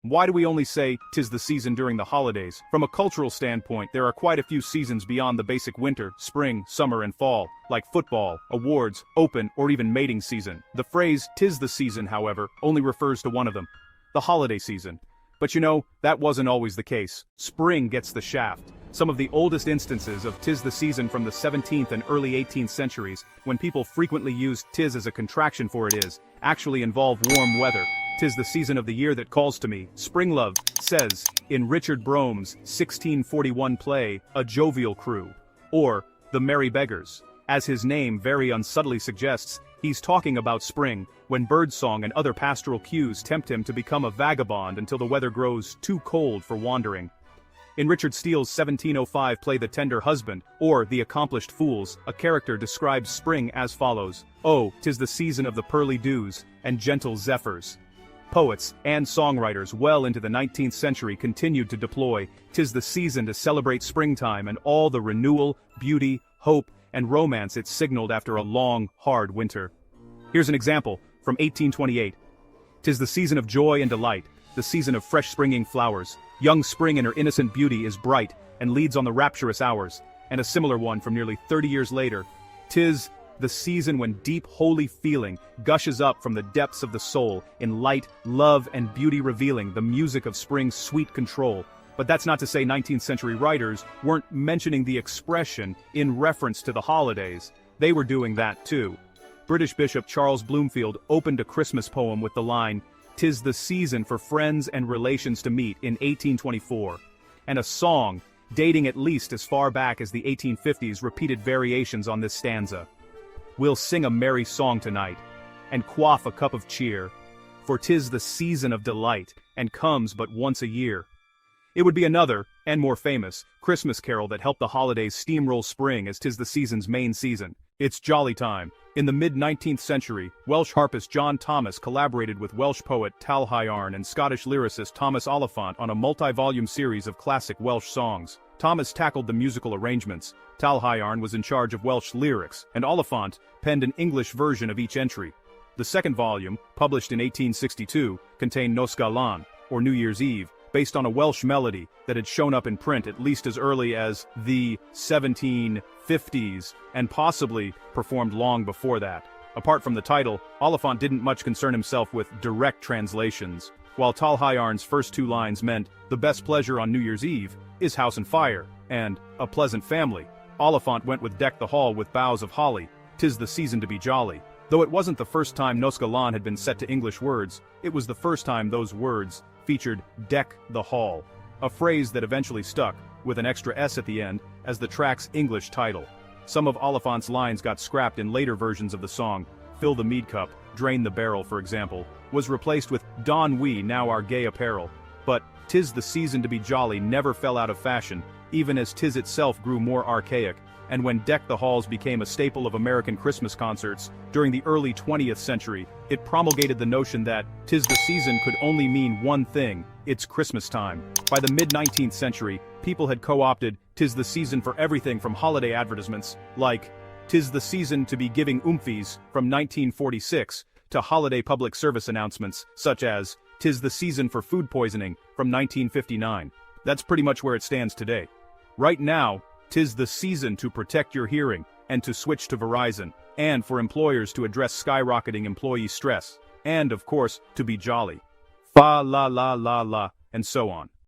Why do we only say, "'tis the season" during the holidays? From a cultural standpoint, there are quite a few seasons beyond the basic winter, spring, summer and fall, like football, awards, open, or even mating season. The phrase, "'tis the season," however, only refers to one of them, the holiday season. But you know, that wasn't always the case. Spring gets the shaft. Some of the oldest instances of "'tis the season" from the 17th and early 18th centuries, when people frequently used "'tis" as a contraction for "it is," actually involve warm weather. "'Tis the season of the year that calls to me," Springlove says, in Richard Brome's 1641 play, A Jovial Crew. Or, The Merry Beggars. As his name very unsubtly suggests, he's talking about spring, when birdsong and other pastoral cues tempt him to become a vagabond until the weather grows too cold for wandering. In Richard Steele's 1705 play The Tender Husband, or The Accomplished Fools, a character describes spring as follows: "Oh, 'tis the season of the pearly dews, and gentle zephyrs." Poets and songwriters well into the 19th century continued to deploy "'tis the season" to celebrate springtime and all the renewal, beauty, hope, and romance it signaled after a long, hard winter. Here's an example from 1828. "'Tis the season of joy and delight, the season of fresh springing flowers. Young spring in her innocent beauty is bright, and leads on the rapturous hours." And a similar one from nearly 30 years later. "'Tis the season when deep holy feeling gushes up from the depths of the soul, in light, love and beauty revealing the music of spring's sweet control." But that's not to say 19th century writers weren't mentioning the expression in reference to the holidays. They were doing that too. British Bishop Charles Bloomfield opened a Christmas poem with the line, "'Tis the season for friends and relations to meet," in 1824. And a song, dating at least as far back as the 1850s, repeated variations on this stanza. "We'll sing a merry song tonight, and quaff a cup of cheer, for 'tis the season of delight, and comes but once a year." It would be another, and more famous, Christmas carol that helped the holidays steamroll spring, as 'tis the season's main season. It's jolly time. In the mid-19th century, Welsh harpist John Thomas collaborated with Welsh poet Talhaearn and Scottish lyricist Thomas Oliphant on a multi-volume series of classic Welsh songs. Thomas tackled the musical arrangements, Talhaearn was in charge of Welsh lyrics, and Oliphant penned an English version of each entry. The second volume, published in 1862, contained Nos Galan, or New Year's Eve, based on a Welsh melody that had shown up in print at least as early as the 1750s, and possibly performed long before that. Apart from the title, Oliphant didn't much concern himself with direct translations. While Talhaearn's first two lines meant, "The best pleasure on New Year's Eve is house and fire," and "a pleasant family," Oliphant went with "Deck the hall with boughs of holly, 'tis the season to be jolly." Though it wasn't the first time Nos Galan had been set to English words, it was the first time those words featured "deck the hall," a phrase that eventually stuck, with an extra S at the end, as the track's English title. Some of Oliphant's lines got scrapped in later versions of the song. "Fill the mead cup, drain the barrel," for example, was replaced with "Don we now our gay apparel." But "'tis the season to be jolly" never fell out of fashion, even as "'tis" itself grew more archaic, and when "Deck the Halls" became a staple of American Christmas concerts during the early 20th century, it promulgated the notion that "'tis the season" could only mean one thing: it's Christmas time. By the mid-19th century, people had co-opted "'tis the season" for everything from holiday advertisements, like "'tis the season to be giving oomphies" from 1946, to holiday public service announcements, such as "'tis the season for food poisoning" from 1959. That's pretty much where it stands today. Right now, 'tis the season to protect your hearing, and to switch to Verizon, and for employers to address skyrocketing employee stress, and of course, to be jolly. Fa la la la la, and so on.